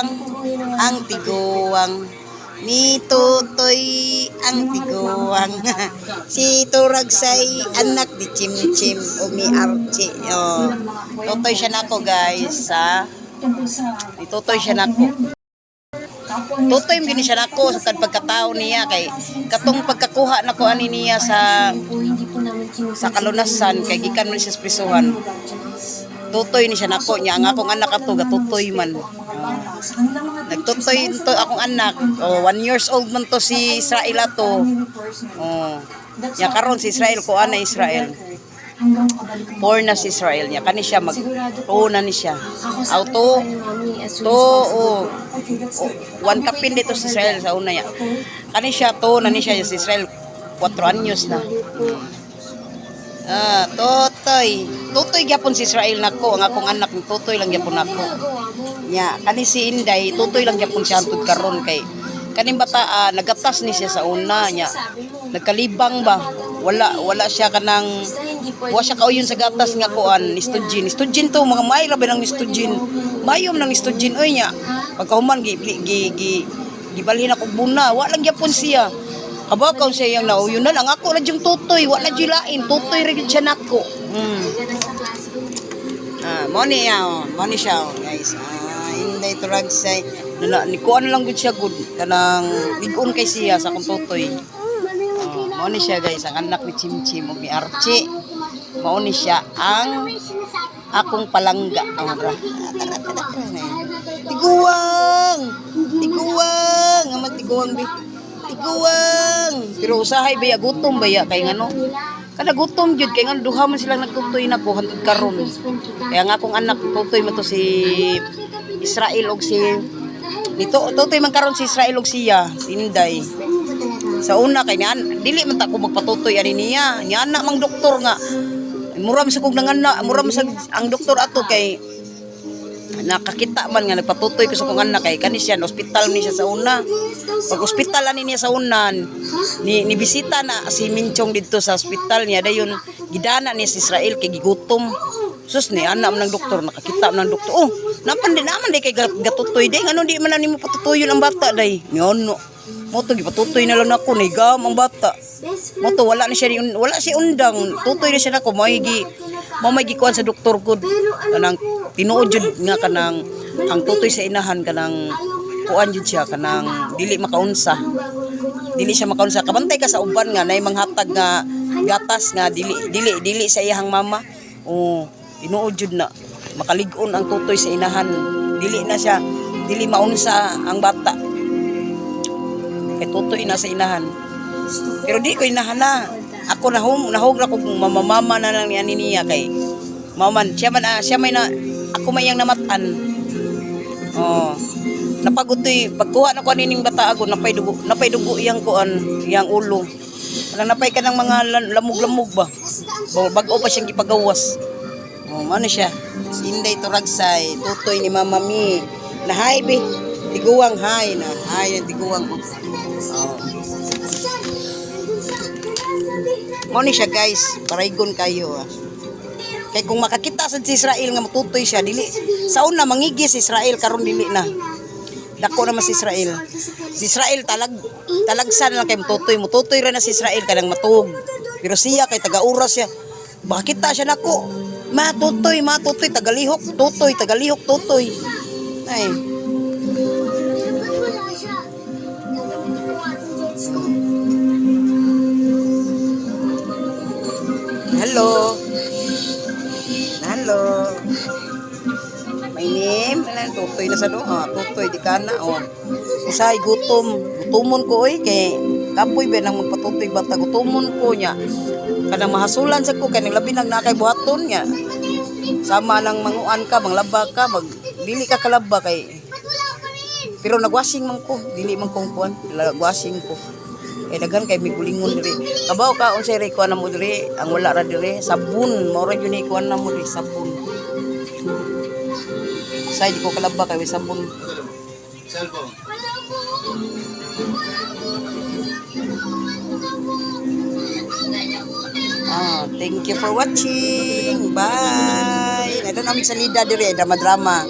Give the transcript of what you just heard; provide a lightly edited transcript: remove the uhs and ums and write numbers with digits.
tiguwang, ang tiguwang. Ni Tutoy ang tiguwang. Si Turagsay anak ni Chimchim o ni Archie. Oh. Tutoy siya nako guys, ha. Ni Tutoy siya nako. Tutoy mo gini siya nako sa pagkatao niya kay katong pagkakuha nako ani niya sa kalunasan kay gikan man siya sa prisuhan. Tutoy ni siya nako niya ang akong anak ato gatutoy man. Nagtutoy to akong anak. 1 years old man to si Israel ato. Ya karon si Israel ko ana Israel. Born na si Israel niya kani siya na ni siya. Auto one kapin dito si Israel sa una niya. Kani siya na ni siya si Israel 4 anyos na. Tutoy gyapon si Israel nako ang akong anak ni tutoy lang gyapon nako. Nya kani si Inday tutoy lang gyapon siya antud karon kay kaning bata nagatas ni siya sa una nya. Nagkalibang ba? Wala siya kanang wa siya kauyon sa gatas nga kuan istudjin to mga may labi ng istudjin. Mayom ng istudjin oy nya. Pagkahuman gibalhin ako buna, wa lang gyapon siya. Kabakaw siya yung nauyon na lang ako na yung tutoy, wala jilain, tutoy rin siya nako. Money siya guys. Inday Turagsay. Nikuan lang gud siya gud kanang ligon kay siya sa akong tutoy. Money siya guys, ang anak ni Chimchim ug ni Archie. Mao ni siya ang akong palangga. Tiguwang, amat tiguwang bi. Tiguwang. Pero usahay baya gutom baya kay ngano. Kada gutom jud kay ngano duha man silang nagtutoy nako hantud karon. Kaya nga akong anak tutoy man to si Israel og si dito tutoy man karon si Israel og siya, si Inday. Sa una kay niyan dili man ta ko magpatutoy ani niya. Nya anak mang doktor nga. Muram sa kog nangana, muram sa ang doktor ato kay nakakita man nga nagpatutoy ko sa kong anak kay kani siya ospital ni siya sa una. Pag ospital ani niya sa unan ni bisita na si Minchong dito sa ospital niya dayon gidana ni si Israel kay gigutom. Sus ni anak man ng doktor nakakita man ng doktor. Napan din naman day kay gatutoy day ngano di man nimo patutoyon ang bata day. Ngono. Mo to gipatutoy na lang nako ni gam ang bata. Mo to wala siya undang. Tutoy na siya nako may gikuan sa doktor ko kanang tinuod jud nga kanang ang tutoy sa inahan kanang kuan jud siya kanang dili makaunsa. Dili siya makaunsa. Kabantay ka sa uban nga nay manghatag nga gatas nga dili sa iyang mama. Tinuod jud na makalig-on ang tutoy sa inahan. Dili maunsa ang bata. Kay tutoy na sa inahan. Pero di ko inahan na. Ako nahog na kog mama na lang niya kay maman siya may na ako may yang namatan. Napagutoy pagkuha na ko nining bata ako napay dugo iyang kuan iyang ulo. Wala napay ka ng mga lamog-lamog ba. Bag-o pa siyang gipagawas. Ano siya? Si Inday Turagsay, tutoy ni Mama Mi. Na hi be. Tiguwang hi na. Hi ang tiguwang. Moni siya guys, paraygon kayo Kay kung makakita sa si Israel nga matutoy siya dili sa una mangigi si Israel karon dili na. Dako naman si Israel. Si Israel talagsan lang kay mututoy ra na si Israel kanang matug. Pero siya kay taga-uras siya. Makakita siya nako. Matutoy tagalihok tutoy. Ay. Hello. My name, tutoy na sa tutoy di kana Usay gutomon ko kay kapoy ba nang magpatutoy bata gutomon ko nya. Kanang mahasulan sa ko kanang labi nang nakay buhaton nya. Sama nang manguan ka, manglaba ka, dili ka kalaba kay. Pero nagwashing man ko, dili man kong kuan, nagwashing ko. Daghan kay migulingon diri. Kabaw ka unsay re kuan mo diri, ang wala ra diri sabon, mao ra gyud ni kuan mo diri sabon. Say di ko kalaba kay sabon. Cellphone. Thank you for watching. Bye. Nadon namin salida diri, drama-drama.